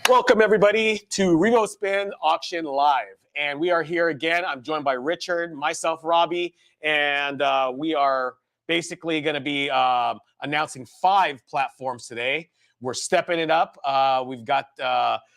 Welcome everybody to Revo Spin Auction Live. And we are here again. I'm joined by Richard, myself, Robbie, and we are basically going to be announcing 5 platforms today. We're stepping it up. We've got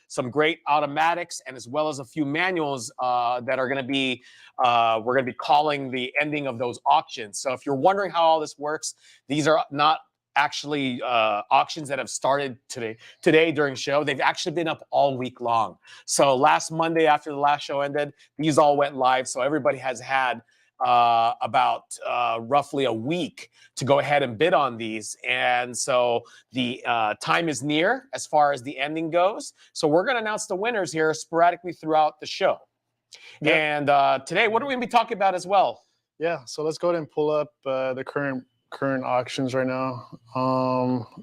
some great automatics and as well as a few manuals that are going to be, we're going to be calling the ending of those auctions. So if you're wondering how all this works, these are not actually auctions that have started today during show. They've actually been up all week long. So last Monday after the last show ended, these all went live. So everybody has had about roughly a week to go ahead and bid on these. And so the time is near as far as the ending goes. So we're going to announce the winners here sporadically throughout the show. Yep. And today, what are we going to be talking about as well? Yeah, so let's go ahead and pull up the current auctions right now.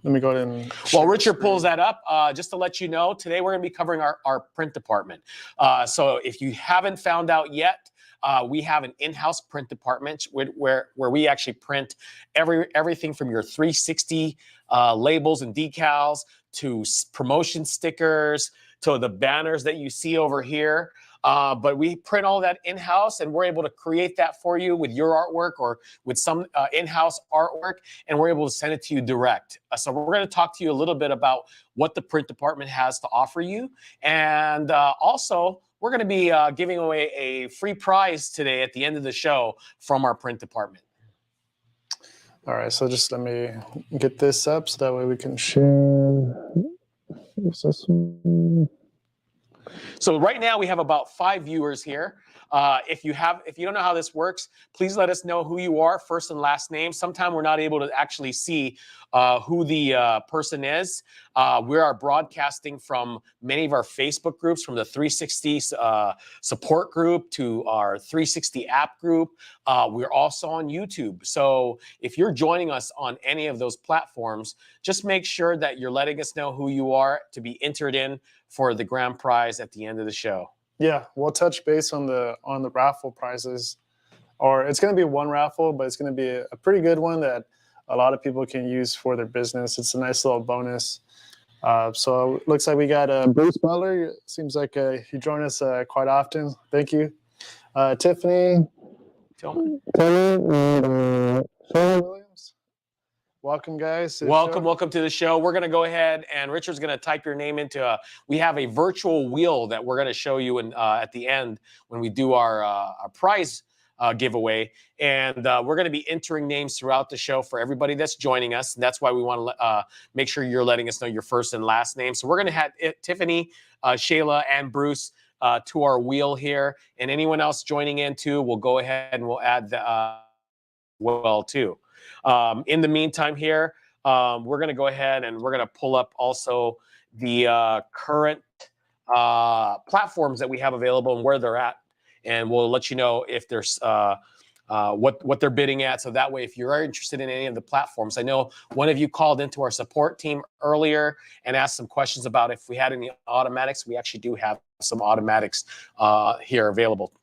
Let me go ahead and... While Richard pulls that up, just to let you know, today we're going to be covering our print department. So if you haven't found out yet, we have an in-house print department where we actually print everything from your 360 labels and decals to promotion stickers to the banners that you see over here. But we print all that in-house, and we're able to create that for you with your artwork or with some in-house artwork, and we're able to send it to you direct. So we're going to talk to you a little bit about what the print department has to offer you. And also, we're going to be giving away a free prize today at the end of the show from our print department. All right, so just let me get this up so that way we can share. So right now we have about 5 viewers here. If you don't know how this works, please let us know who you are, first and last name. Sometimes we're not able to actually see who the person is. We are broadcasting from many of our Facebook groups, from the 360 support group to our 360 app group. We're also on YouTube. So if you're joining us on any of those platforms, just make sure that you're letting us know who you are to be entered in for the grand prize at the end of the show. Yeah, we'll touch base on the raffle prizes, or it's going to be one raffle, but it's going to be a pretty good one that a lot of people can use for their business. It's a nice little bonus. So it looks like we got Bruce Butler. Seems like he joined us quite often. Thank you. Tiffany. Tillman. And Williams. Welcome, guys. Welcome to the show. We're going to go ahead, and Richard's going to type your name into we have a virtual wheel that we're going to show you at the end when we do our prize giveaway. And we're going to be entering names throughout the show for everybody that's joining us. And that's why we want to make sure you're letting us know your first and last name. So we're going to have Tiffany, Shayla, and Bruce to our wheel here. And anyone else joining in too, we'll go ahead and we'll add the well too. In the meantime here, we're going to go ahead and we're going to pull up also the current platforms that we have available and where they're at. And we'll let you know if there's what they're bidding at. So that way, if you are interested in any of the platforms, I know one of you called into our support team earlier and asked some questions about if we had any automatics. We actually do have some automatics here available.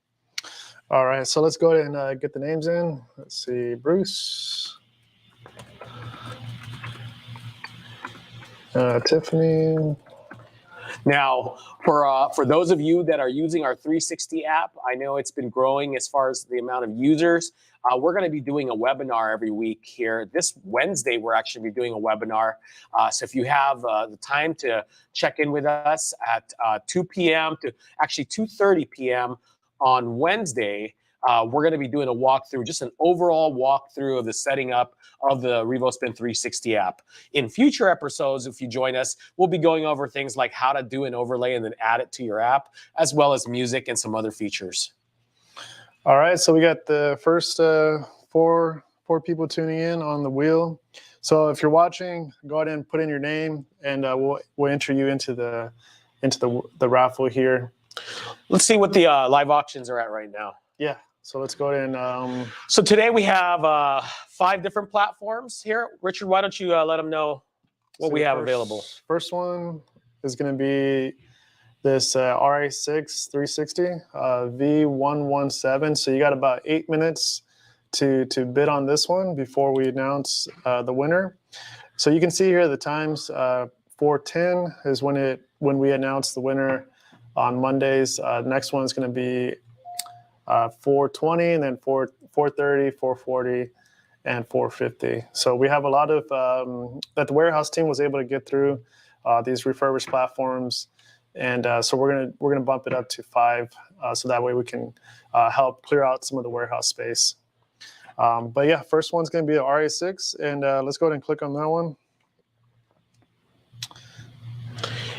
All right, so let's go ahead and get the names in. Let's see, Bruce, Tiffany. Now, for those of you that are using our 360 app, I know it's been growing as far as the amount of users. We're going to be doing a webinar every week here. This Wednesday, we're actually be doing a webinar. So if you have the time to check in with us at 2 p.m. to actually 2:30 p.m. on Wednesday, we're going to be doing a walkthrough, just an overall walkthrough of the setting up of the RevoSpin 360 app. In future episodes, if you join us, we'll be going over things like how to do an overlay and then add it to your app, as well as music and some other features. All right, so we got the first four people tuning in on the wheel. So if you're watching, go ahead and put in your name, and we'll enter you into the raffle here. Let's see what the live auctions are at right now. Yeah. So let's go ahead and... So today we have 5 different platforms here. Richard, why don't you let them know what we have available? First one is going to be this RA6 360 V117. So you got about 8 minutes to bid on this one before we announce the winner. So you can see here the times, 4 4:10 is when we announce the winner on Mondays. Next one is going to be 4:20, and then 4:30, 4:40, and 4:50. So we have a lot of that the warehouse team was able to get through these refurbished platforms, and so we're gonna bump it up to 5, so that way we can help clear out some of the warehouse space. But yeah, first one's going to be an RA6, and let's go ahead and click on that one.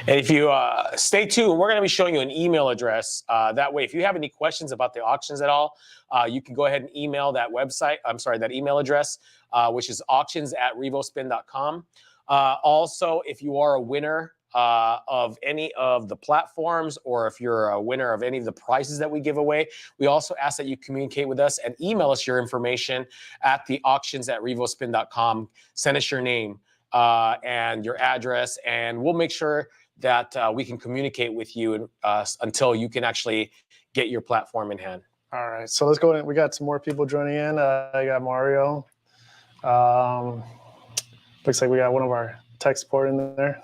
And if you stay tuned, we're going to be showing you an email address. That way, if you have any questions about the auctions at all, you can go ahead and email that website. I'm sorry, that email address, which is auctions@revospin.com. Also, if you are a winner of any of the platforms, or if you're a winner of any of the prizes that we give away, we also ask that you communicate with us and email us your information at the auctions@revospin.com. Send us your name and your address, and we'll make sure that we can communicate with you until you can actually get your platform in hand. All right, so let's go in. We got some more people joining in. I got Mario. Looks like we got one of our tech support in there.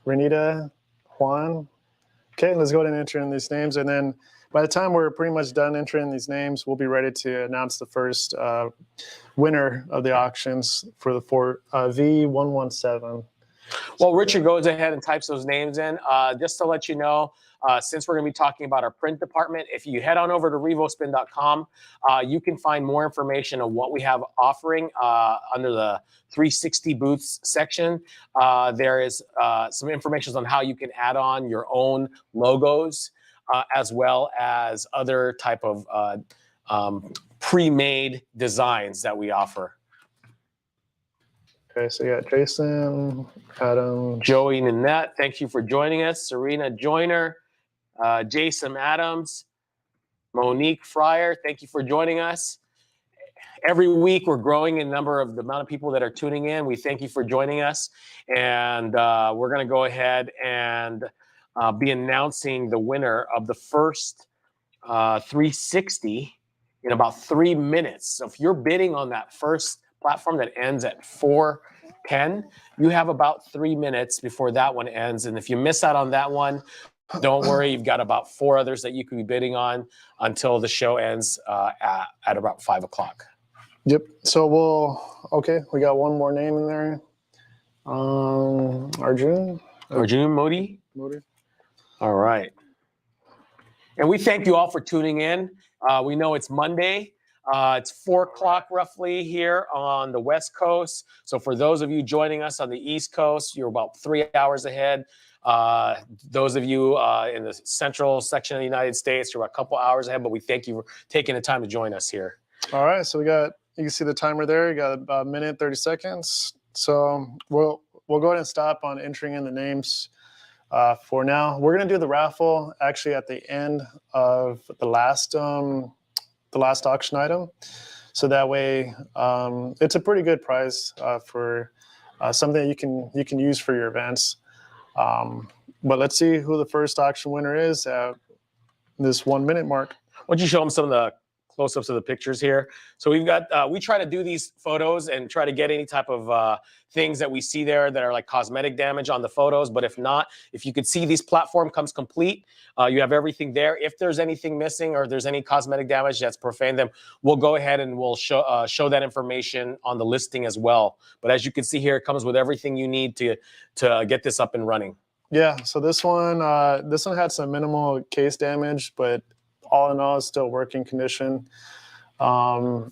Renita, Juan. Okay, let's go ahead and enter in these names, and then by the time we're pretty much done entering these names, we'll be ready to announce the first winner of the auctions for the V117. Well, Richard goes ahead and types those names in. Just to let you know, since we're going to be talking about our print department, if you head on over to revospin.com, you can find more information on what we have offering under the 360 booths section. There is some information on how you can add on your own logos, as well as other type of pre-made designs that we offer. Okay, so you got Jason, Adam, Joey Nanette, thank you for joining us. Serena Joyner, Jason Adams, Monique Fryer, thank you for joining us. Every week we're growing in the amount of people that are tuning in. We thank you for joining us, and we're going to go ahead and be announcing the winner of the first 360 in about 3 minutes. So if you're bidding on that first platform that ends at 4:10, you have about 3 minutes before that one ends. And if you miss out on that one, don't worry, you've got about 4 others that you could be bidding on until the show ends at about 5 o'clock. Yep. So we got one more name in there. Arjun Modi. All right. And we thank you all for tuning in. We know it's Monday. It's 4 o'clock roughly here on the West Coast. So for those of you joining us on the East Coast, you're about 3 hours ahead. Those of you in the central section of the United States, you're about a couple hours ahead, but we thank you for taking the time to join us here. All right, so you can see the timer there. You got about 1 minute, 30 seconds. So we'll go ahead and stop on entering in the names for now. We're gonna do the raffle actually at the end of the last auction item. So that way, it's a pretty good price for something that you can use for your events. But let's see who the first auction winner is at this 1 minute mark. Why don't you show them some of the close-ups of the pictures here? So we've got, we try to do these photos and try to get any type of things that we see there that are like cosmetic damage on the photos. But if not, if you could see this platform comes complete, you have everything there. If there's anything missing or if there's any cosmetic damage that's profaned them, we'll go ahead and we'll show that information on the listing as well. But as you can see here, it comes with everything you need to get this up and running. Yeah, so this one had some minimal case damage, but all in all, it's still working condition. And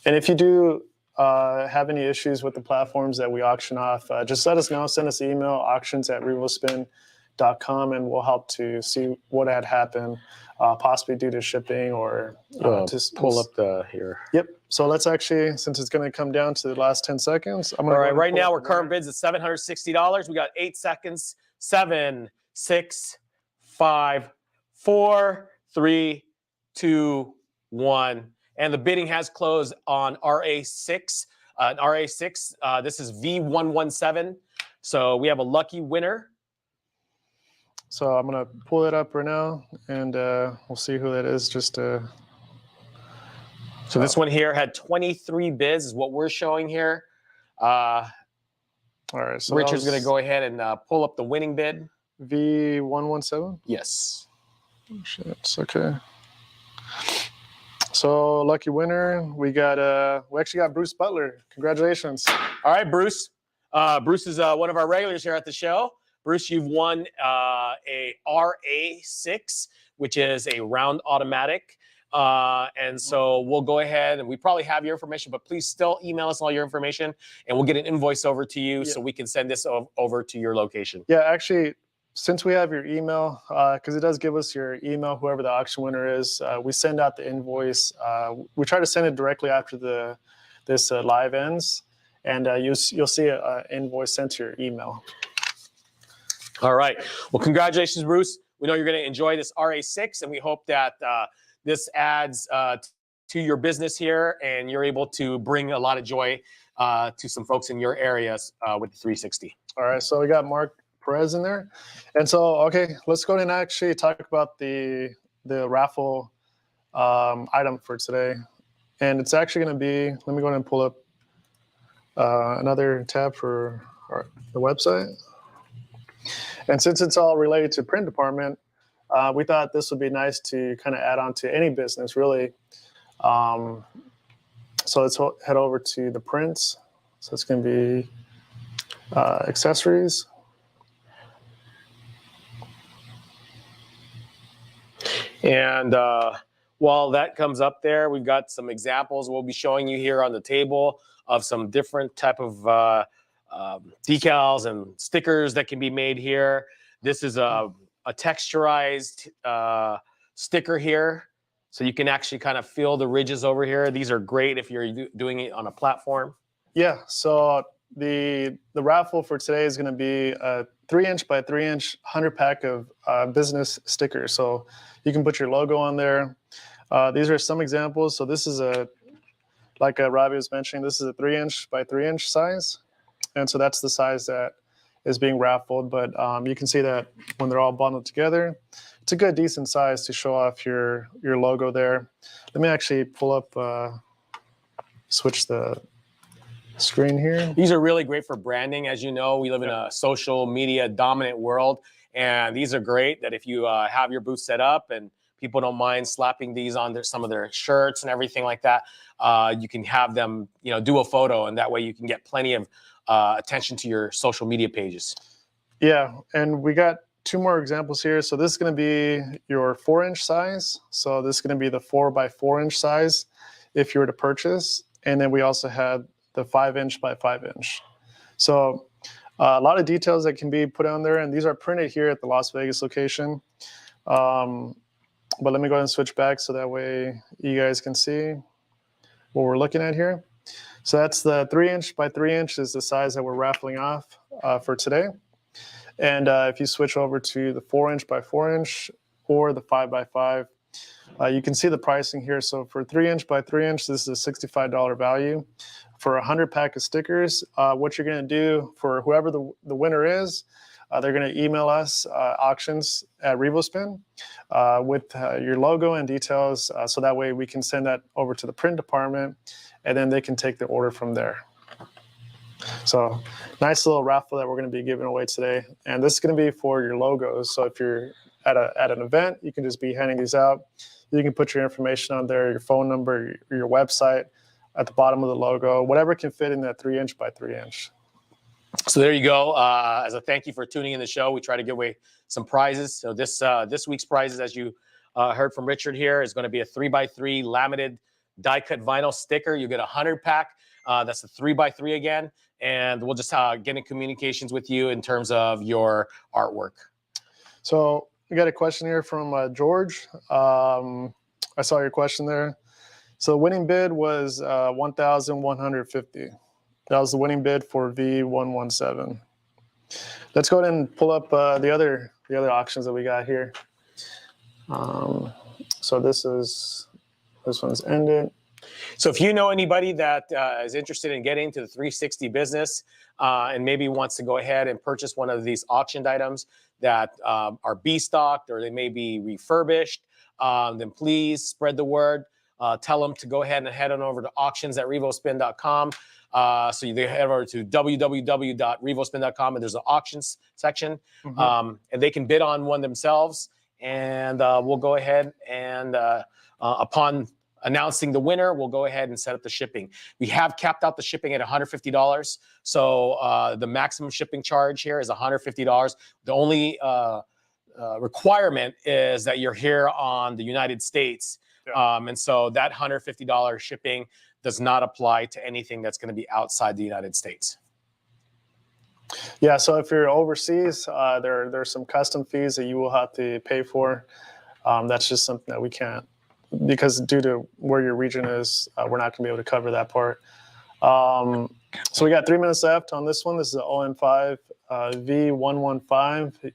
if you do have any issues with the platforms that we auction off, just let us know. Send us an email, auctions@revospin.com, and we'll help to see what had happened, possibly due to shipping or just pull up here. Yep. So let's actually, since it's going to come down to the last 10 seconds. All right, right now, our current bids at $760. We got 8 seconds. 7, 6, 5, 4, 3, 2, 1. And the bidding has closed on RA6. RA6, this is V117. So we have a lucky winner. So I'm going to pull it up right now, and we'll see who that is. So this one here had 23 bids is what we're showing here. All right. So Richard's going to go ahead and pull up the winning bid. V117. Yes. Oh, shit. It's okay. So lucky winner, we actually got Bruce Butler. Congratulations. All right, Bruce. Bruce is one of our regulars here at the show. Bruce, you've won a RA6, which is a round automatic. And so we'll go ahead, and we probably have your information, but please still email us all your information, and we'll get an invoice over to you so we can send this over to your location. Yeah, actually, since we have your email, because it does give us your email, whoever the auction winner is, we send out the invoice. We try to send it directly after this live ends, and you'll see an invoice sent to your email. All right. Well, congratulations, Bruce. We know you're going to enjoy this RA6, and we hope that this adds to your business here, and you're able to bring a lot of joy to some folks in your areas with the 360. All right. So we got Mark Perez in there. And so, okay, let's go ahead and actually talk about the raffle item for today. And it's actually going to be, let me go ahead and pull up another tab for the website. And since it's all related to print department, we thought this would be nice to kind of add on to any business, really. So let's head over to the prints. So it's going to be accessories. And while that comes up there, we've got some examples we'll be showing you here on the table of some different type of decals and stickers that can be made here. This is a texturized sticker here, so you can actually kind of feel the ridges over here. These are great if you're doing it on a platform. Yeah, so the raffle for today is going to be a 3-inch by 3-inch 100-pack of business stickers. So you can put your logo on there. These are some examples. So this is like Robbie was mentioning, this is a 3-inch by 3-inch size. And so that's the size that is being raffled. But you can see that when they're all bundled together, it's a good, decent size to show off your logo there. Let me actually pull up, switch the screen here. These are really great for branding. As you know, we live in a social media dominant world, and these are great that if you have your booth set up and people don't mind slapping these on some of their shirts and everything like that, you can have them, do a photo, and that way you can get plenty of attention to your social media pages. Yeah, and we got 2 more examples here. So this is going to be your 4-inch size. So this is going to be the 4 by 4-inch size if you were to purchase. And then we also had the 5-inch by 5-inch. So a lot of details that can be put on there, and these are printed here at the Las Vegas location. But let me go ahead and switch back so that way you guys can see what we're looking at here. So that's the 3-inch by 3-inch is the size that we're raffling off for today. And if you switch over to the 4-inch by 4-inch or the 5 by 5, you can see the pricing here. So for 3-inch by 3-inch, this is a $65 value. For a 100-pack of stickers, what you're going to do for whoever the winner is, they're going to email us auctions at RevoSpin with your logo and details, so that way we can send that over to the print department, and then they can take the order from there. So nice little raffle that we're going to be giving away today, and this is going to be for your logos. So if you're at an event, you can just be handing these out. You can put your information on there, your phone number, your website at the bottom of the logo, whatever can fit in that 3-inch by 3-inch. So there you go. As a thank you for tuning in the show, we try to give away some prizes. So this week's prizes, as you heard from Richard here, is going to be a 3x3 laminated die-cut vinyl sticker. You get a 100-pack. That's a 3x3 again. And we'll just get in communications with you in terms of your artwork. So we got a question here from George. I saw your question there. So the winning bid was $1,150. That was the winning bid for V117. Let's go ahead and pull up the other auctions that we got here. So this one's ended. So if you know anybody that is interested in getting to the 360 business and maybe wants to go ahead and purchase one of these auctioned items that are B-stocked or they may be refurbished, then please spread the word. Tell them to go ahead and head on over to auctions@revospin.com. So you head over to www.revospin.com, and there's an auctions section, and they can bid on one themselves. And we'll go ahead and upon announcing the winner, we'll go ahead and set up the shipping. We have capped out the shipping at $150. So the maximum shipping charge here is $150. The only requirement is that you're here on the United States. And so that $150 shipping does not apply to anything that's going to be outside the United States. Yeah, so if you're overseas, there's some custom fees that you will have to pay for. That's just something that we can't, because due to where your region is, we're not going to be able to cover that part. So we got 3 minutes left on this one. This is the OM5 V115.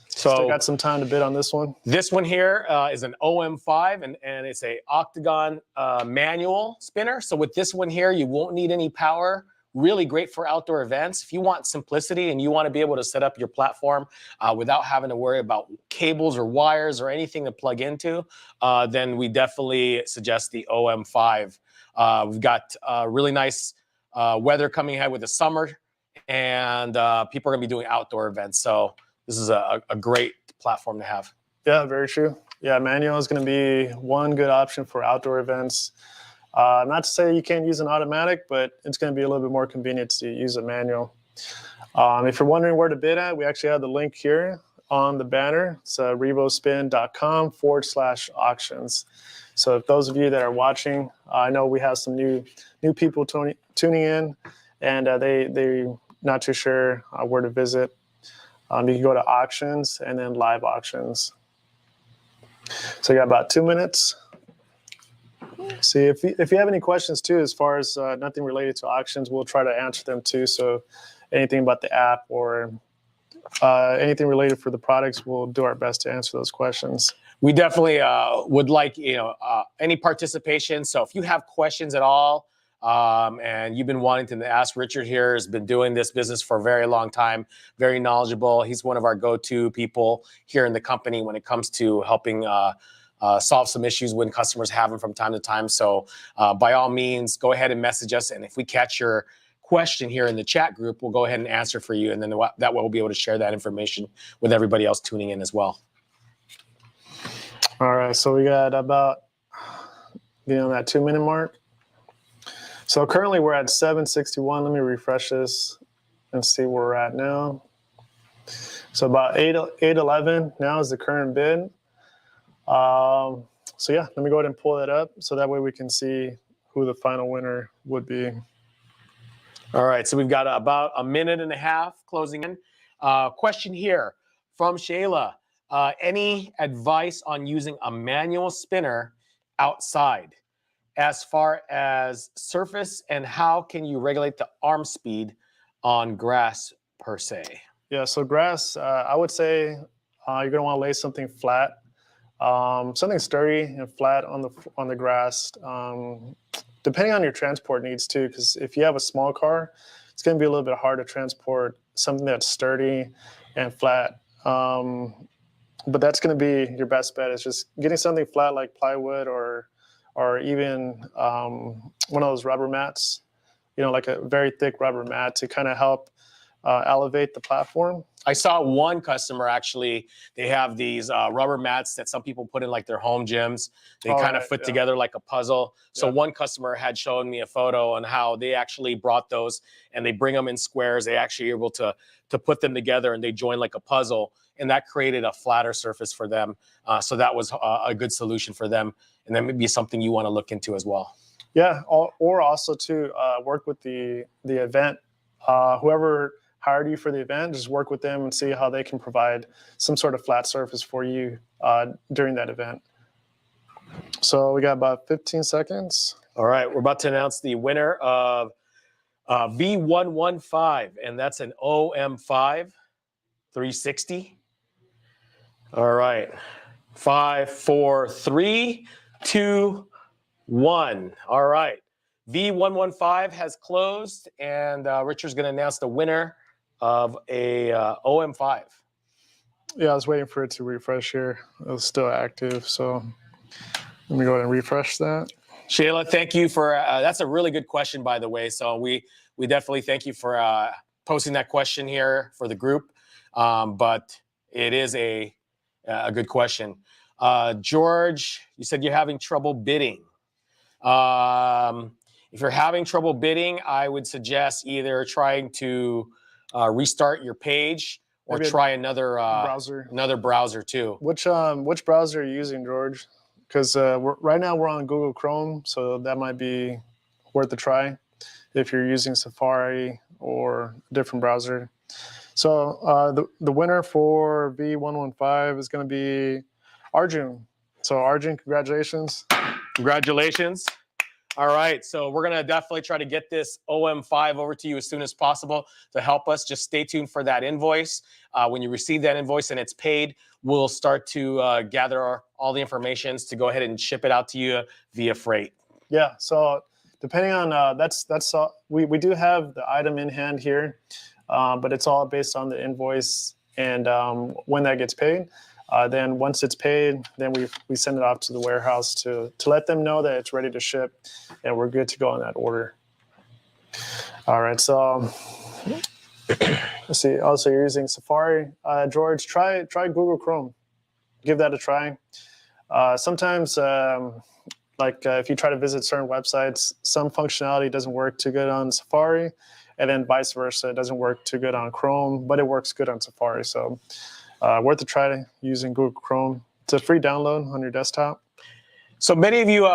So still got some time to bid on this one. This one here is an OM5, and it's a octagon manual spinner. So with this one here, you won't need any power. Really great for outdoor events. If you want simplicity and you want to be able to set up your platform without having to worry about cables or wires or anything to plug into, then we definitely suggest the OM5. We've got really nice weather coming ahead with the summer, and people are going to be doing outdoor events. So this is a great platform to have. Yeah, very true. Yeah, manual is going to be one good option for outdoor events. Not to say you can't use an automatic, but it's going to be a little bit more convenient to use a manual. If you're wondering where to bid at, we actually have the link here on the banner. It's revospin.com/auctions. So if those of you that are watching, I know we have some new people tuning in, and they're not too sure where to visit. You can go to auctions and then live auctions. So you got about 2 minutes. See, if you have any questions too, as far as nothing related to auctions, we'll try to answer them too. So anything about the app or anything related for the products, we'll do our best to answer those questions. We definitely would like any participation. So if you have questions at all, and you've been wanting to ask, Richard here has been doing this business for a very long time, very knowledgeable. He's one of our go-to people here in the company when it comes to helping solve some issues when customers have them from time to time. So by all means, go ahead and message us. And if we catch your question here in the chat group, we'll go ahead and answer for you. And then that way we'll be able to share that information with everybody else tuning in as well. All right, so we got about that 2 minute mark. So currently we're at 761. Let me refresh this and see where we're at now. So about 811 now is the current bid. So yeah, let me go ahead and pull that up so that way we can see who the final winner would be. All right, so we've got about a minute and a half closing in. Question here from Shayla. Any advice on using a manual spinner outside as far as surface, and how can you regulate the arm speed on grass per se? Yeah, so grass, I would say you're gonna wanna lay something flat, something sturdy and flat on the grass, depending on your transport needs too, because if you have a small car, it's gonna be a little bit hard to transport something that's sturdy and flat. But that's gonna be your best bet, is just getting something flat like plywood or even one of those rubber mats, like a very thick rubber mat to kind of help elevate the platform. I saw one customer actually, they have these rubber mats that some people put in like their home gyms. They kind of fit together like a puzzle. So one customer had shown me a photo on how they actually brought those, and they bring them in squares. They actually are able to put them together, and they join like a puzzle, and that created a flatter surface for them. So that was a good solution for them. And that may be something you want to look into as well. Yeah, or also to work with the event. Whoever hired you for the event, just work with them and see how they can provide some sort of flat surface for you during that event. So we got about 15 seconds. All right, we're about to announce the winner of V115, and that's an OM5 360. All right, 5, 4, 3, 2, 1. All right, V115 has closed, and Richard's going to announce the winner of a OM5. Yeah, I was waiting for it to refresh here. It was still active, so let me go ahead and refresh that. Shayla, thank you for that's a really good question, by the way. So we we definitely thank you for posting that question here for the group. But it is a good question. George, you said you're having trouble bidding. If you're having trouble bidding, I would suggest either trying to restart your page or Maybe try another browser too. Which browser are you using, George? Because right now we're on Google Chrome, so that might be worth a try if you're using Safari or a different browser. So the winner for V115 is going to be Arjun. So Arjun, congratulations. Congratulations. All right, so we're gonna definitely try to get this OM5 over to you as soon as possible to help us. Just stay tuned for that invoice. When you receive that invoice and it's paid, we'll start to gather all the information to go ahead and ship it out to you via freight. Yeah, so depending on, we do have the item in hand here, but it's all based on the invoice and when that gets paid. Then once it's paid, then we send it off to the warehouse to let them know that it's ready to ship and we're good to go on that order. All right, so let's see. Also, you're using Safari. George, try Google Chrome. Give that a try. Sometimes, if you try to visit certain websites, some functionality doesn't work too good on Safari, and then vice versa. It doesn't work too good on Chrome, but it works good on Safari. So worth a try using Google Chrome. It's a free download on your desktop. So many of you,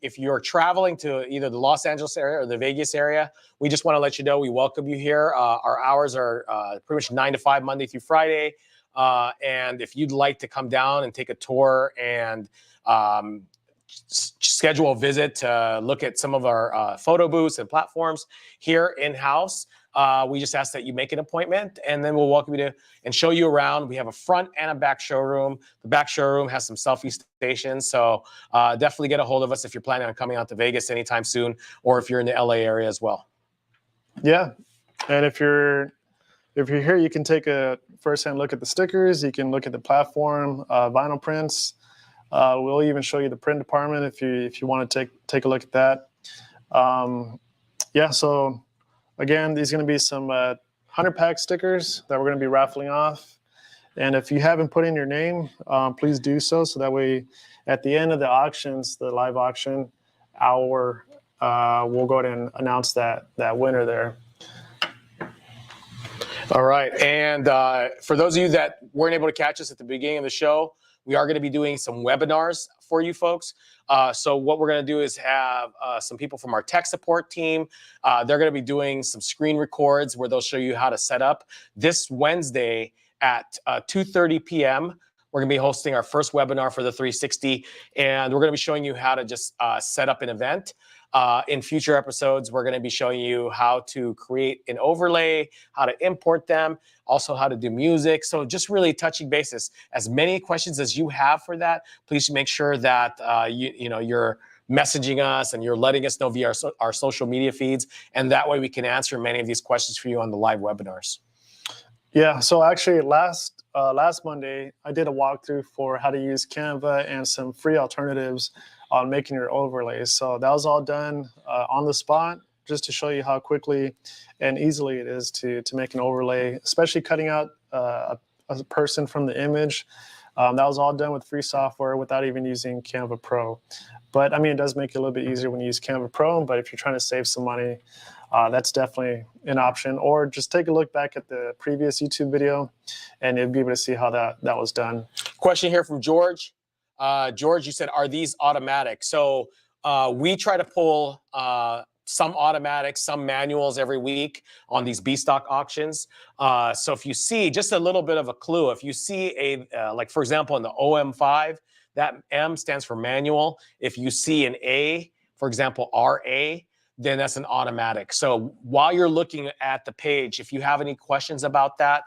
if you're traveling to either the Los Angeles area or the Vegas area, we just want to let you know we welcome you here. Our hours are pretty much 9 to 5, Monday through Friday. And if you'd like to come down and take a tour and schedule a visit to look at some of our photo booths and platforms here in-house, we just ask that you make an appointment, and then we'll welcome you to and show you around. We have a front and a back showroom. The back showroom has some selfie stations, so definitely get a hold of us if you're planning on coming out to Vegas anytime soon, or if you're in the LA area as well. Yeah, and if you're here, you can take a first-hand look at the stickers. You can look at the platform, vinyl prints. We'll even show you the print department if you want to take a look at that. Yeah, so again, these are going to be some 100-pack stickers that we're going to be raffling off. And if you haven't put in your name, please do so that way at the end of the auctions, the live auction hour, we'll go ahead and announce that winner there. All right, and for those of you that weren't able to catch us at the beginning of the show, we are going to be doing some webinars for you folks. So what we're going to do is have some people from our tech support team. They're going to be doing some screen records where they'll show you how to set up. This Wednesday at 2:30 p.m., we're going to be hosting our first webinar for the 360, and we're going to be showing you how to just set up an event. In future episodes, we're going to be showing you how to create an overlay, how to import them, also how to do music. So just really touching bases. As many questions as you have for that, please make sure that you're messaging us and you're letting us know via our social media feeds, and that way we can answer many of these questions for you on the live webinars. Yeah, so actually last Monday, I did a walkthrough for how to use Canva and some free alternatives on making your overlays. So that was all done on the spot, just to show you how quickly and easily it is to make an overlay, especially cutting out a person from the image. That was all done with free software without even using Canva Pro. But I mean, it does make it a little bit easier when you use Canva Pro, but if you're trying to save some money, that's definitely an option. Or just take a look back at the previous YouTube video and you'll be able to see how that was done. Question here from George. George, you said, are these automatic? So we try to pull some automatic, some manuals every week on these B-stock auctions. So if you see just a little bit of a clue, if you see like for example, in the OM5, that M stands for manual. If you see an A, for example, RA, then that's an automatic. So while you're looking at the page, if you have any questions about that,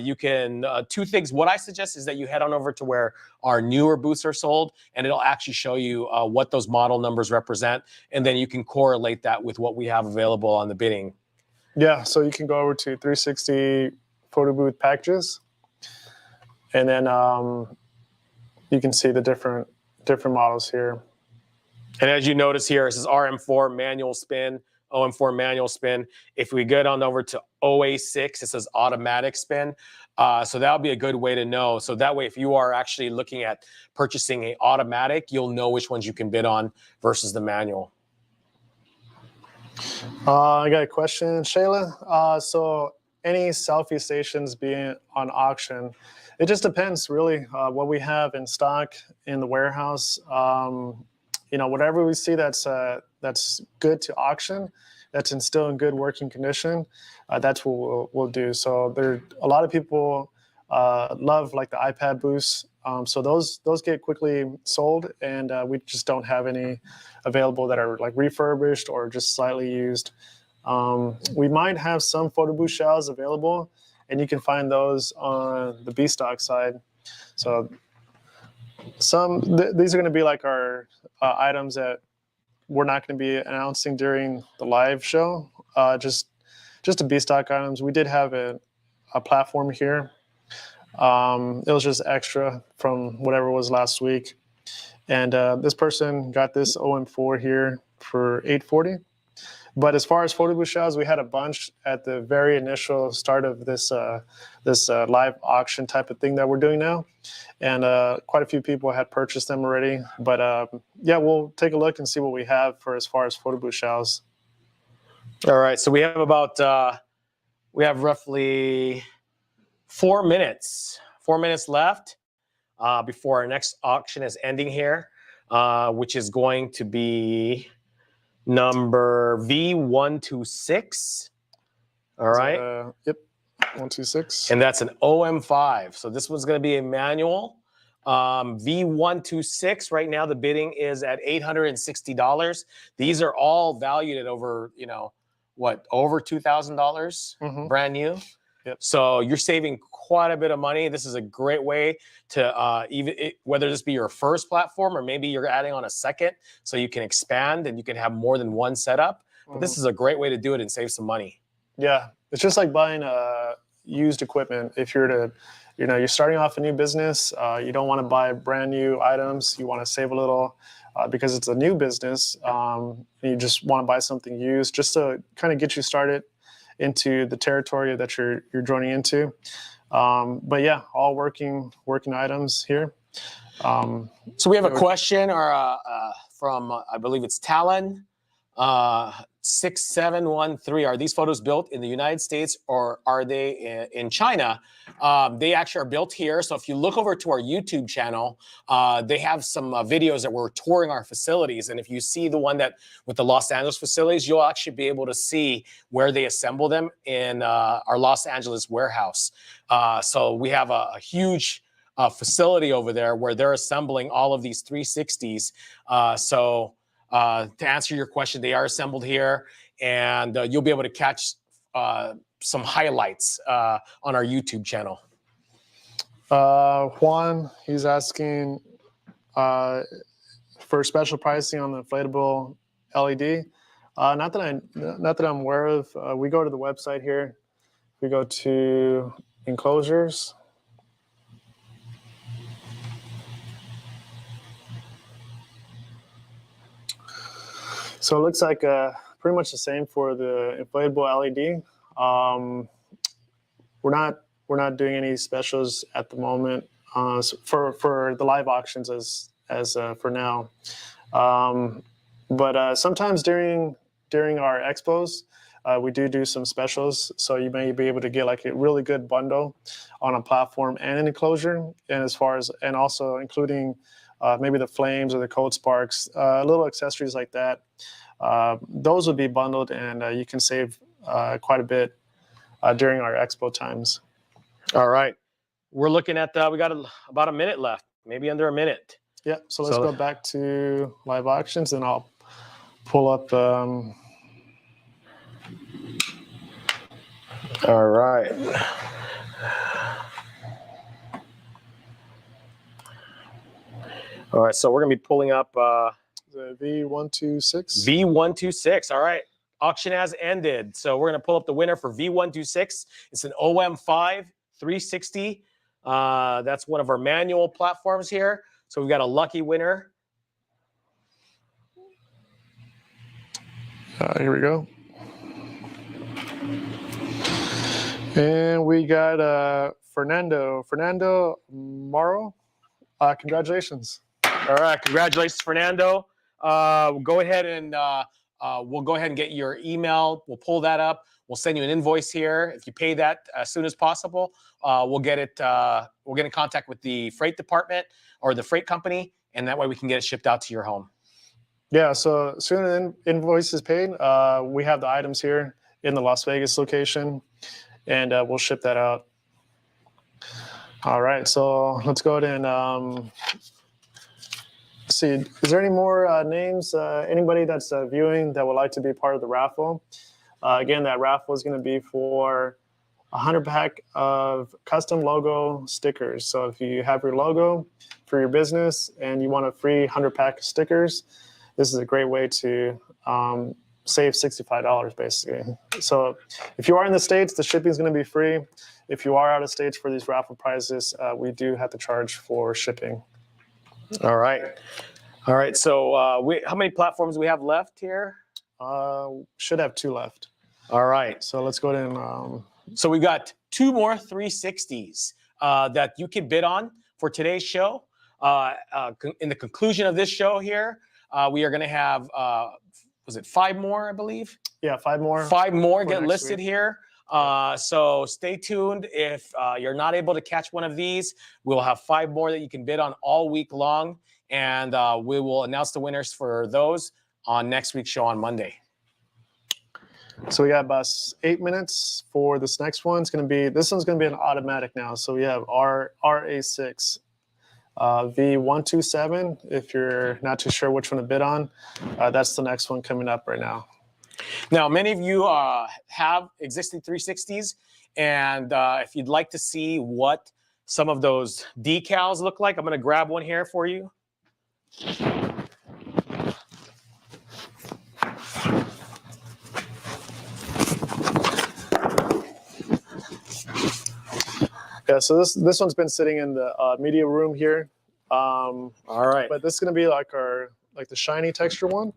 you can, two things. What I suggest is that you head on over to where our newer booths are sold, and it'll actually show you what those model numbers represent. And then you can correlate that with what we have available on the bidding. Yeah, so you can go over to 360 photo booth packages, and then you can see the different models here. And as you notice here, it says RM4 manual spin OM4 manual spin. If we get on over to OA6, it says automatic spin. So that'll be a good way to know. So that way, if you are actually looking at purchasing a automatic, you'll know which ones you can bid on versus the manual. I got a question, Shayla. So any selfie stations being on auction, it just depends really what we have in stock in the warehouse. You know, whatever we see that's good to auction, that's still in good working condition, that's what we'll do. So there, a lot of people love like the iPad boosts. So those get quickly sold, and we just don't have any available that are like refurbished or just slightly used. We might have some photo booth shells available, and you can find those on the B stock side. So these are going to be like our items that we're not going to be announcing during the live show. Just the B stock items. We did have a platform here. It was just extra from whatever was last week, and this person got this OM4 here for $840. But as far as photo booth shells, we had a bunch at the very initial start of this live auction type of thing that we're doing now, and quite a few people had purchased them already. But yeah, we'll take a look and see what we have for as far as photo booth shells. All right, so we have about we have roughly 4 minutes. 4 minutes left before our next auction is ending here, which is going to be number V126. All right. Yep. 126. And that's an OM5. So this one's going to be a manual. V126. Right now, the bidding is at $860. These are all valued at over, you know, what, over $2,000 brand new. Yep. So you're saving quite a bit of money. This is a great way to whether this be your first platform or maybe you're adding on a second, so you can expand and you can have more than one setup. But this is a great way to do it and save some money. Yeah, it's just like buying used equipment. If you're to, you know, you're starting off a new business, you don't want to buy brand new items. You want to save a little because it's a new business. And you just want to buy something used just to kind of get you started into the territory that you're joining into. But yeah, all working items here. So we have a question from I believe it's Talon 6713. Are these photos built in the United States or are they in China? They actually are built here. So if you look over to our YouTube channel, they have some videos that we're touring our facilities. And if you see the one that with the Los Angeles facilities, you'll actually be able to see where they assemble them in our Los Angeles warehouse. So we have a huge facility over there where they're assembling all of these 360s. To answer your question, they are assembled here, and you'll be able to catch some highlights on our YouTube channel. Juan, he's asking for special pricing on the inflatable LED. Not that I'm aware of. We go to the website here. We go to enclosures. So it looks like pretty much the same for the inflatable LED. We're not doing any specials at the moment for the live auctions as for now. But sometimes during our expos, we do some specials. So you may be able to get like a really good bundle on a platform and an enclosure, and also including maybe the flames or the cold sparks, little accessories like that. Those would be bundled, and you can save quite a bit during our expo times. All right. We're looking at, we got about a minute left, maybe under a minute. Yeah, so let's go back to live auctions, and I'll pull up. All right. All right, so we're going to be pulling up the V126. V126, all right. Auction has ended. So we're going to pull up the winner for V126. It's an OM5 360. That's one of our manual platforms here. So we've got a lucky winner. Here we go. And we got Fernando Morrow. Congratulations. All right, congratulations, Fernando. We'll go ahead and get your email. We'll pull that up. We'll send you an invoice here. If you pay that as soon as possible, we'll get it. We'll get in contact with the freight department or the freight company, and that way we can get it shipped out to your home. Yeah, so as soon as invoice is paid, we have the items here in the Las Vegas location, and we'll ship that out. All right, so let's go ahead and see. Is there any more names? Anybody that's viewing that would like to be part of the raffle? Again, that raffle is going to be for a 100-pack of custom logo stickers. So if you have your logo for your business and you want a free 100-pack of stickers, this is a great way to save $65 basically. So if you are in the States, the shipping is going to be free. If you are out of states for these raffle prizes, we do have to charge for shipping. All right. All right. So how many platforms do we have left here? Should have 2 left. All right. So let's go ahead and... So we've got 2 more 360s that you can bid on for today's show. In the conclusion of this show here, we are going to have, was it 5 more, I believe? Yeah, 5 more. 5 more get listed here. So stay tuned. If you're not able to catch one of these, we'll have 5 more that you can bid on all week long. And we will announce the winners for those on next week's show on Monday. So we got about 8 minutes for this next one. This one's going to be an automatic now. So we have RA6 V127. If you're not too sure which one to bid on, that's the next one coming up right now. Now, many of you have existing 360s, and if you'd like to see what some of those decals look like, I'm going to grab one here for you. Yeah, so this one's been sitting in the media room here. All right. But this is going to be like the shiny texture one.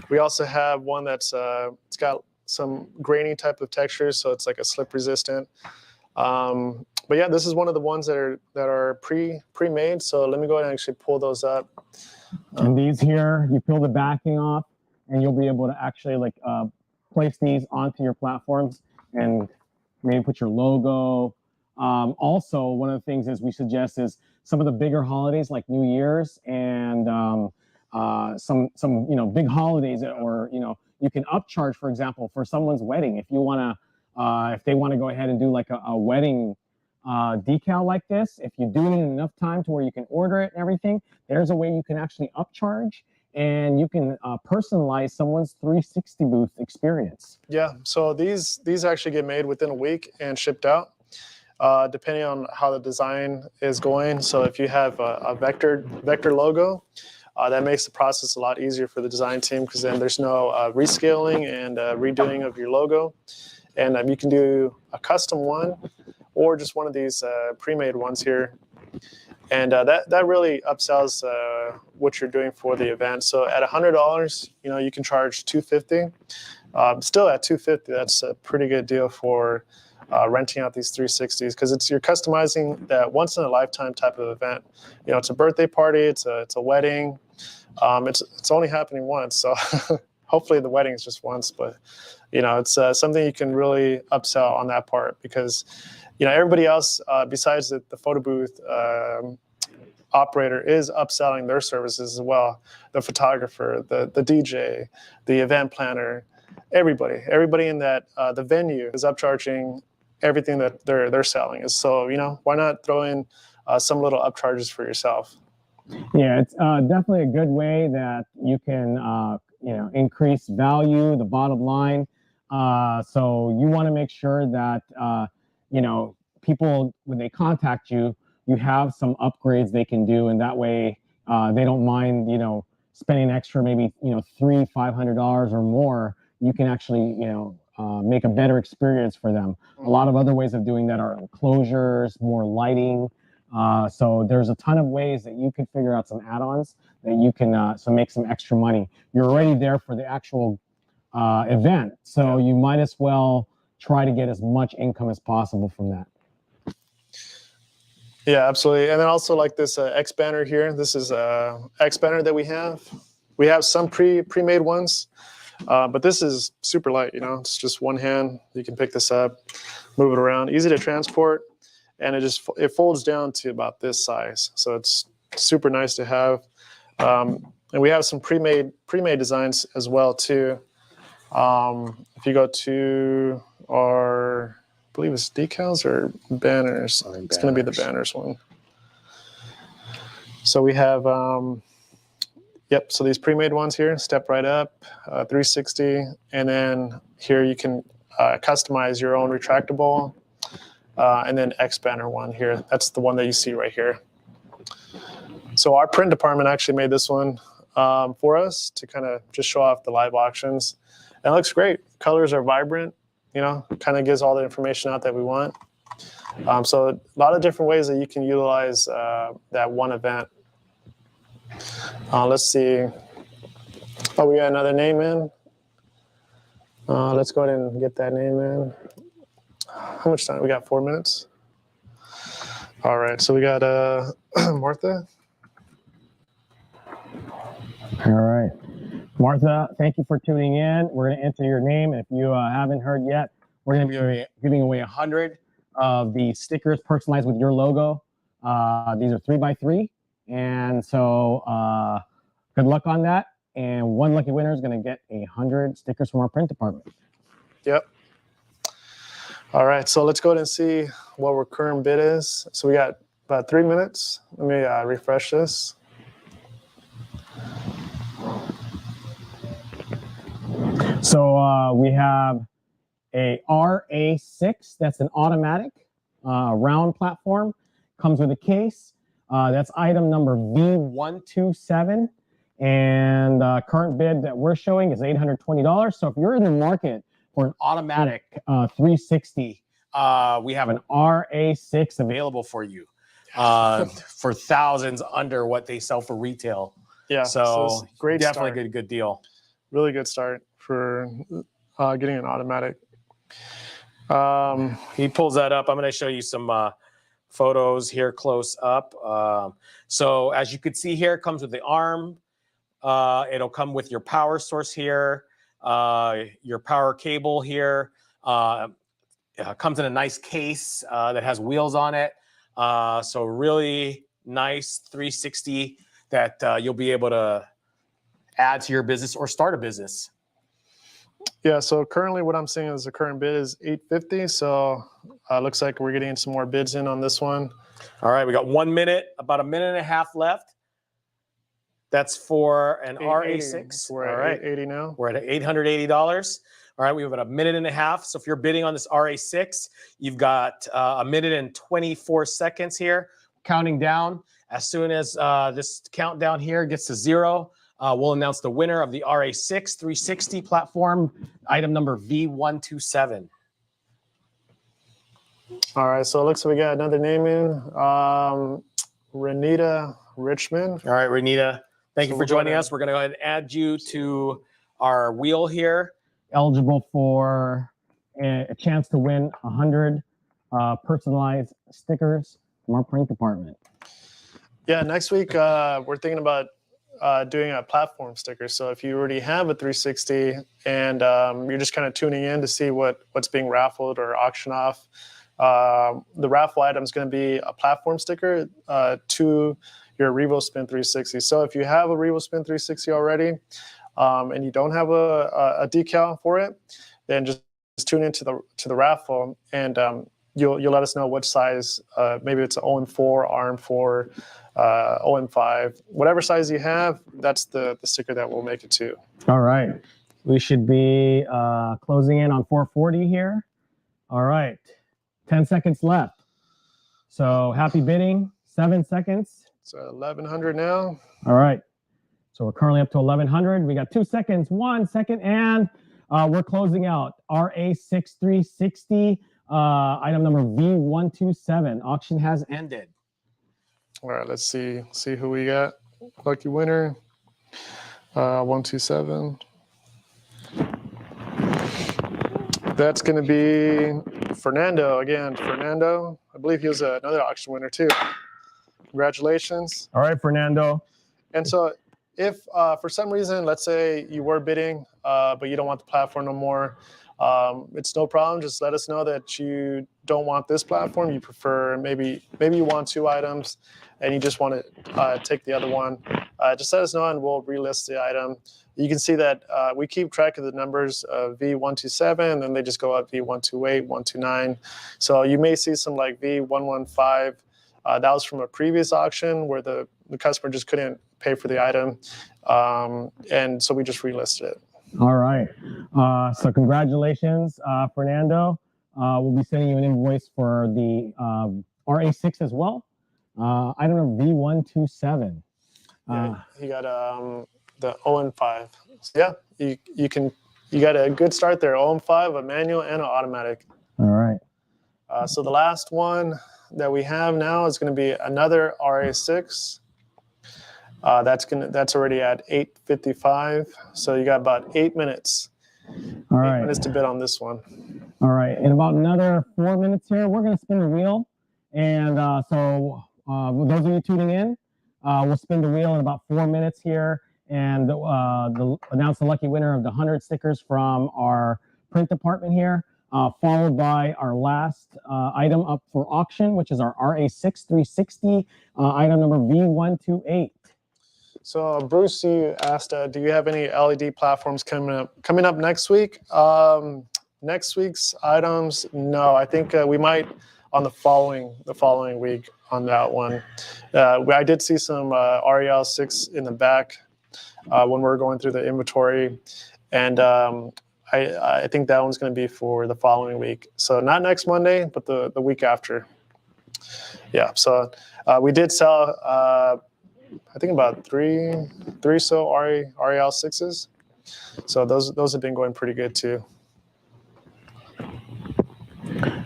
We also have one that's it's got some grainy type of texture, so it's like a slip resistant. But yeah, this is one of the ones that are pre-made. So let me go ahead and actually pull those up. And these here, you peel the backing off, and you'll be able to actually place these onto your platforms and maybe put your logo. Also, one of the things is we suggest is some of the bigger holidays like New Year's and some big holidays, or you can upcharge, for example, for someone's wedding. If you want to, if they want to go ahead and do like a wedding decal like this, if you do it in enough time to where you can order it and everything, there's a way you can actually upcharge, and you can personalize someone's 360 booth experience. Yeah, so these actually get made within a week and shipped out, depending on how the design is going. So if you have a vector logo, that makes the process a lot easier for the design team, because then there's no rescaling and redoing of your logo. And you can do a custom one or just one of these pre-made ones here. And that really upsells what you're doing for the event. So at $100, you can charge $250. Still at $250, that's a pretty good deal for renting out these 360s, because you're customizing that once in a lifetime type of event. It's a birthday party, it's a wedding. It's only happening once, so hopefully the wedding is just once. But it's something you can really upsell on that part, because everybody else besides the photo booth operator is upselling their services as well. The photographer, the DJ, the event planner, everybody in that the venue is upcharging everything that they're selling. So why not throw in some little upcharges for yourself? Yeah, it's definitely a good way that you can increase value, the bottom line. So you want to make sure that people, when they contact you, you have some upgrades they can do, and that way they don't mind spending extra, maybe $300-500 or more. You can actually make a better experience for them. A lot of other ways of doing that are enclosures, more lighting. So there's a ton of ways that you can figure out some add-ons that you can make some extra money. You're already there for the actual event, so you might as well try to get as much income as possible from that. Yeah, absolutely. And then also like this X banner here. This is X banner that we have. We have some pre-made ones, but this is super light. You know, it's just one hand. You can pick this up, move it around, easy to transport, and it folds down to about this size. So it's super nice to have. And we have some pre-made designs as well too. If you go to our, I believe it's decals or banners. It's going to be the banners one. So we have, yep. So these pre-made ones here, step right up, 360, and then here you can customize your own retractable, and then X banner one here. That's the one that you see right here. So our print department actually made this one for us to kind of just show off the live auctions. And it looks great. Colors are vibrant. You know, kind of gives all the information out that we want. So a lot of different ways that you can utilize that one event. Let's see. Oh, we got another name in. Let's go ahead and get that name in. How much time? We got 4 minutes. All right. So we got Martha. All right. Martha, thank you for tuning in. We're going to enter your name. If you haven't heard yet, we're going to be giving away 100 of the stickers personalized with your logo. These are 3x3. And so good luck on that. And one lucky winner is going to get 100 stickers from our print department. Yep. All right. So let's go ahead and see what our current bid is. So we got about 3 minutes. Let me refresh this. So we have a RA6. That's an automatic round platform. Comes with a case. That's item number V127. And current bid that we're showing is $820. So if you're in the market for an automatic 360, we have an RA6 available for you for thousands under what they sell for retail. Yeah. So great. Definitely start. good deal. Really good start for getting an automatic. He pulls that up. I'm going to show you some photos here close up. So as you can see here, it comes with the arm. It'll come with your power source here, your power cable here. Comes in a nice case that has wheels on it. So really nice 360 that you'll be able to add to your business or start a business. Yeah, so currently what I'm seeing is the current bid is $850. So looks like we're getting some more bids in on this one. All right, we got 1 minute, about a minute and a half left. That's for an RA6. We're at $880 now. We're at $880. All right, we have about a minute and a half. So if you're bidding on this RA6, you've got a minute and 24 seconds here, counting down. As soon as this countdown here gets to 0, we'll announce the winner of the RA6 360 platform, item number V127. All right, so it looks like we got another name in. Renita Richmond. All right, Renita, thank you for joining us. We're going to go ahead and add you to our wheel here. Eligible for a chance to win 100 personalized stickers from our print department. Yeah, next week we're thinking about doing a platform sticker. So if you already have a 360 and you're just kind of tuning in to see what's being raffled or auctioned off, the raffle item is going to be a platform sticker to your RevoSpin 360. So if you have a RevoSpin 360 already and you don't have a decal for it, then just tune into the raffle and you'll let us know which size. Maybe it's an OM4, RM4, OM5, whatever size you have. That's the sticker that we'll make it to. All right, we should be closing in on 440 here. All right, 10 seconds left. So happy bidding. 7 seconds. It's 1100 now. All right. So we're currently up to 1100. We got 2 seconds, 1 second, and we're closing out. RA6360, item number V127. Auction has ended. All right, let's see who we got. Lucky winner, 127. That's going to be Fernando again. Fernando, I believe he was another auction winner too. Congratulations. All right, Fernando. And so if for some reason, let's say you were bidding, but you don't want the platform no more, it's no problem. Just let us know that you don't want this platform. You prefer maybe you want 2 items and you just want to take the other one. Just let us know and we'll relist the item. You can see that we keep track of the numbers of V127, and then they just go up V128, 129. So you may see some like V115. That was from a previous auction where the customer just couldn't pay for the item. And so we just relisted it. All right. So congratulations, Fernando. We'll be sending you an invoice for the RA6 as well. Item number V127. Yeah, he got the ON5. So yeah, you got a good start there. ON5, a manual and an automatic. All right. So the last one that we have now is going to be another RA6. That's already at 8:55. So you got about 8 minutes. All right. 8 minutes to bid on this one. All right. In about another 4 minutes here, we're going to spin the wheel. And so those of you tuning in, we'll spin the wheel in about 4 minutes here and announce the lucky winner of the 100 stickers from our print department here, followed by our last item up for auction, which is our RA6 360, item number V128. So Bruce, you asked, do you have any LED platforms coming up next week? Next week's items, no. I think we might on the following week on that one. I did see some REL6 in the back when we were going through the inventory, and I think that one's going to be for the following week. So not next Monday, but the week after. Yeah. So we did sell. I think about three so REL6s. So those have been going pretty good too.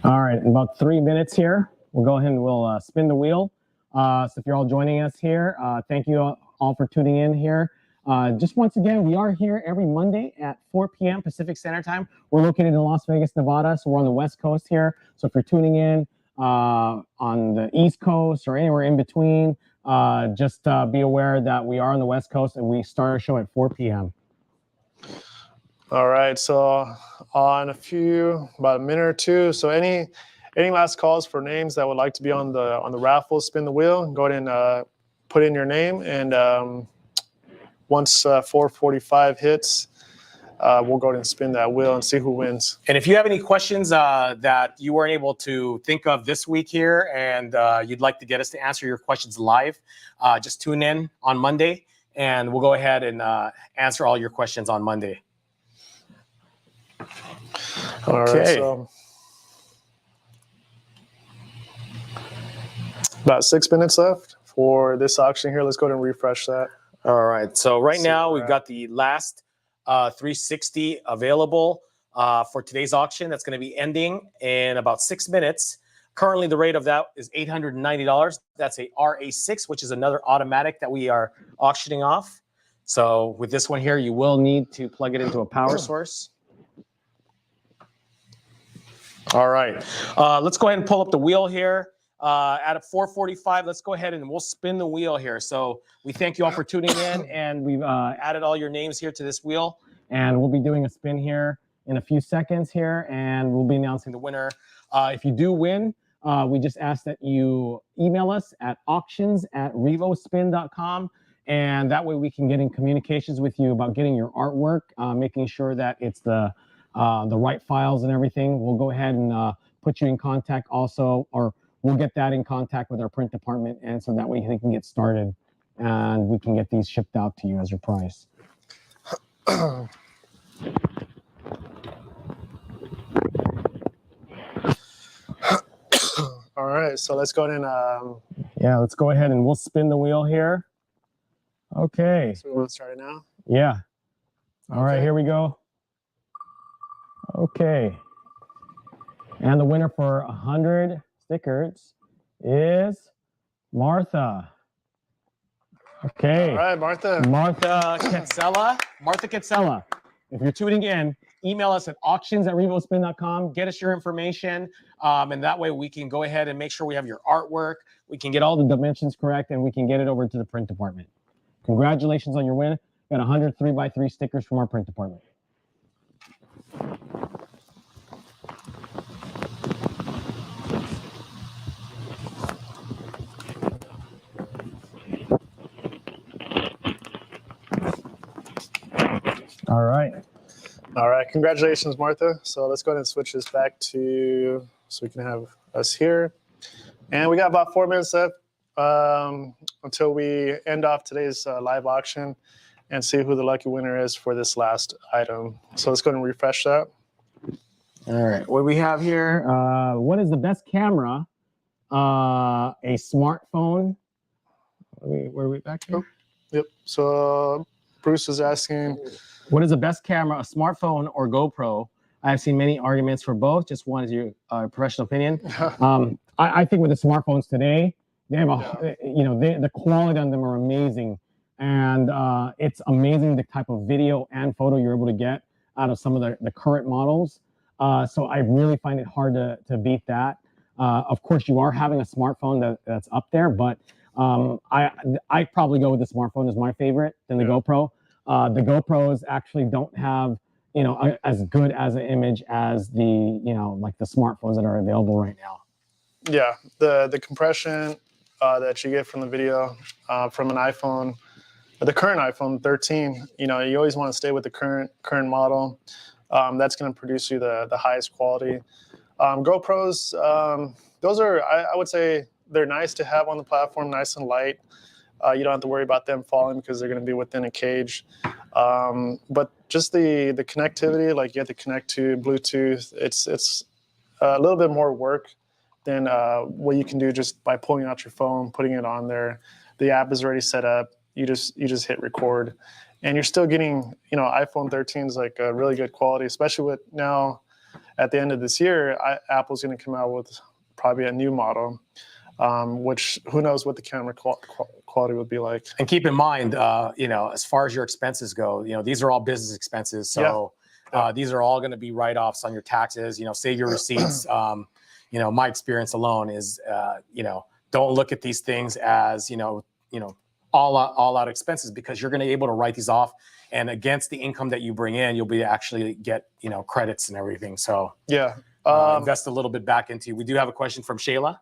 All right, in about 3 minutes here, we'll go ahead and we'll spin the wheel. So if you're all joining us here, thank you all for tuning in here. Just once again, we are here every Monday at 4 p.m. Pacific Standard Time. We're located in Las Vegas, Nevada, so we're on the West Coast here. So if you're tuning in on the East Coast or anywhere in between, just be aware that we are on the West Coast and we start our show at 4 p.m. All right, so on about a minute or two. So any last calls for names that would like to be on the raffle, spin the wheel, go ahead and put in your name, and once 4:45 hits, we'll go ahead and spin that wheel and see who wins. And if you have any questions that you weren't able to think of this week here and you'd like to get us to answer your questions live, just tune in on Monday and we'll go ahead and answer all your questions on Monday. All right, so about 6 minutes left for this auction here. Let's go ahead and refresh that. All right, so right now we've got the last 360 available for today's auction. That's going to be ending in about 6 minutes. Currently, the rate of that is $890. That's a RA6, which is another automatic that we are auctioning off. So with this one here, you will need to plug it into a power source. All right, let's go ahead and pull up the wheel here. At 4:45, let's go ahead and we'll spin the wheel here. So we thank you all for tuning in, and we've added all your names here to this wheel. And we'll be doing a spin here in a few seconds here, and we'll be announcing the winner. If you do win, we just ask that you email us at auctions@revospin.com, and that way we can get in communications with you about getting your artwork, making sure that it's the right files and everything. We'll go ahead and put you in contact also, or we'll get that in contact with our print department, and so that way they can get started and we can get these shipped out to you as your price. All right, so let's go ahead and yeah, let's go ahead and we'll spin the wheel here. Okay. So we want to start it now? Yeah. All right, here we go. Okay. And the winner for 100 stickers is Martha. Okay. All right, Martha. Martha Katsela. Martha Katsela. If you're tuning in, email us at auctions@revospin.com. Get us your information, and that way we can go ahead and make sure we have your artwork. We can get all the dimensions correct, and we can get it over to the print department. Congratulations on your win. Got 100 3x3 stickers from our print department. All right. All right, congratulations, Martha. So let's go ahead and switch this back to, so we can have us here. And we got about 4 minutes left until we end off today's live auction and see who the lucky winner is for this last item. So let's go ahead and refresh that. All right, what we have here, what is the best camera? A smartphone. Where are we back here? Oh, yep, so Bruce is asking, what is the best camera, a smartphone or GoPro? I've seen many arguments for both. Just wanted your professional opinion. I think with the smartphones today, they have the quality on them are amazing, and it's amazing the type of video and photo you're able to get out of some of the current models. So I really find it hard to beat that. Of course, you are having a smartphone that's up there, but I probably go with the smartphone as my favorite than the GoPro. The GoPros actually don't have, as good as an image as the, like the smartphones that are available right now. Yeah, the compression that you get from the video from an iPhone, the current iPhone 13, you always want to stay with the current model. That's going to produce you the highest quality. GoPros, those are, I would say, they're nice to have on the platform, nice and light. You don't have to worry about them falling because they're going to be within a cage. But just the connectivity, like you have to connect to Bluetooth, it's a little bit more work than what you can do just by pulling out your phone, putting it on there. The app is already set up. You just hit record, and you're still getting, iPhone 13 is like a really good quality, especially with now at the end of this year, Apple's going to come out with probably a new model. Which who knows what the camera quality would be like. And keep in mind, as far as your expenses go, these are all business expenses. So these are all going to be write-offs on your taxes, save your receipts. My experience alone is, don't look at these things as, all out expenses, because you're going to be able to write these off, and against the income that you bring in, you'll be actually get, credits and everything. So invest a little bit back into you. We do have a question from Shayla.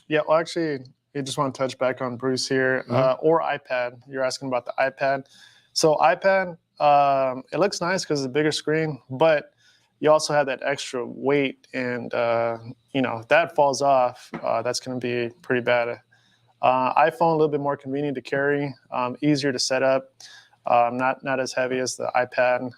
Yeah, well, actually, I just want to touch back on Bruce here, or iPad. You're asking about the iPad. So iPad, it looks nice because it's a bigger screen, but you also have that extra weight, and if that falls off, that's going to be pretty bad. iPhone, a little bit more convenient to carry, easier to set up, not as heavy as the iPad.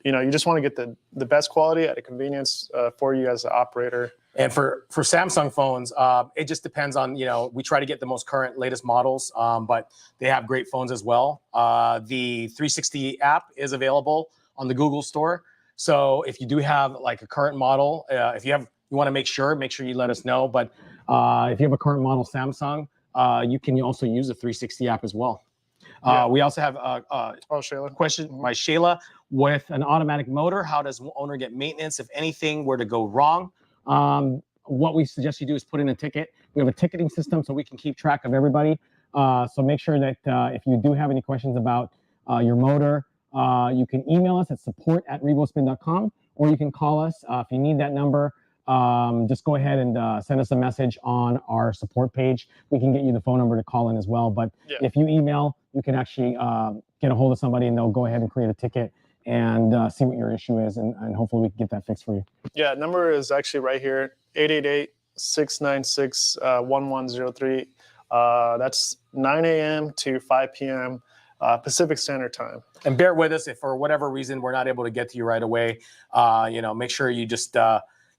You just want to get the best quality at a convenience for you as an operator. And for Samsung phones, it just depends on, we try to get the most current, latest models, but they have great phones as well. The 360 app is available on the Google Store. So if you do have like a current model, if you want to make sure you let us know. But if you have a current model Samsung, you can also use the 360 app as well. We also have a question by Shayla. With an automatic motor, how does owner get maintenance if anything were to go wrong? What we suggest you do is put in a ticket. We have a ticketing system so we can keep track of everybody. So make sure that if you do have any questions about your motor, you can email us at support@revospin.com, or you can call us. If you need that number, just go ahead and send us a message on our support page. We can get you the phone number to call in as well. But if you email, you can actually get a hold of somebody, and they'll go ahead and create a ticket and see what your issue is, and hopefully we can get that fixed for you. Yeah, number is actually right here, 888-696-1103. That's 9 a.m. to 5 p.m. Pacific Standard Time. And bear with us if for whatever reason we're not able to get to you right away. Make sure you just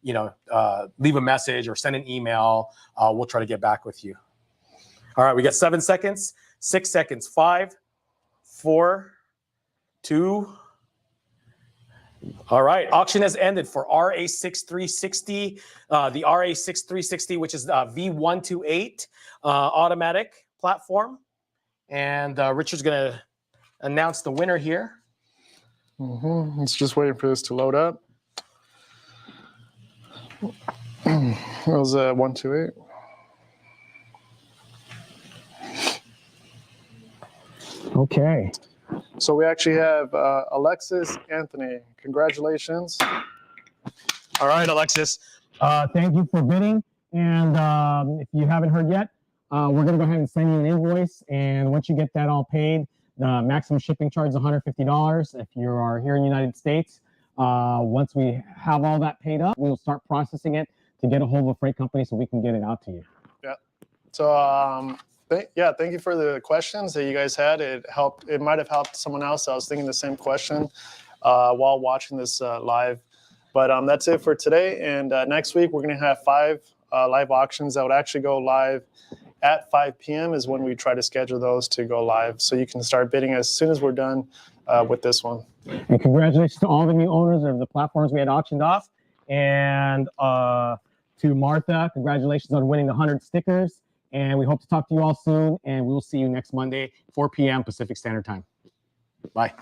leave a message or send an email. We'll try to get back with you. All right, we got 7 seconds, 6 seconds, 5, 4, 2. All right, auction has ended for RA6360, the RA6360, which is V128 automatic platform. And Richard's going to announce the winner here. It's just waiting for this to load up. It was 128. Okay. So we actually have Alexis Anthony. Congratulations. All right, Alexis. Thank you for bidding. And if you haven't heard yet, we're going to go ahead and send you an invoice. And once you get that all paid, the maximum shipping charge is $150. If you are here in the United States, once we have all that paid up, we'll start processing it to get a hold of a freight company so we can get it out to you. Yeah. So thank you for the questions that you guys had. It helped. It might have helped someone else. I was thinking the same question while watching this live. But that's it for today. And next week, we're going to have 5 live auctions that would actually go live at 5 p.m. is when we try to schedule those to go live. So you can start bidding as soon as we're done with this one. And congratulations to all the new owners of the platforms we had auctioned off. And to Martha, congratulations on winning the 100 stickers. And we hope to talk to you all soon. And we will see you next Monday, 4 p.m. Pacific Standard Time. Bye.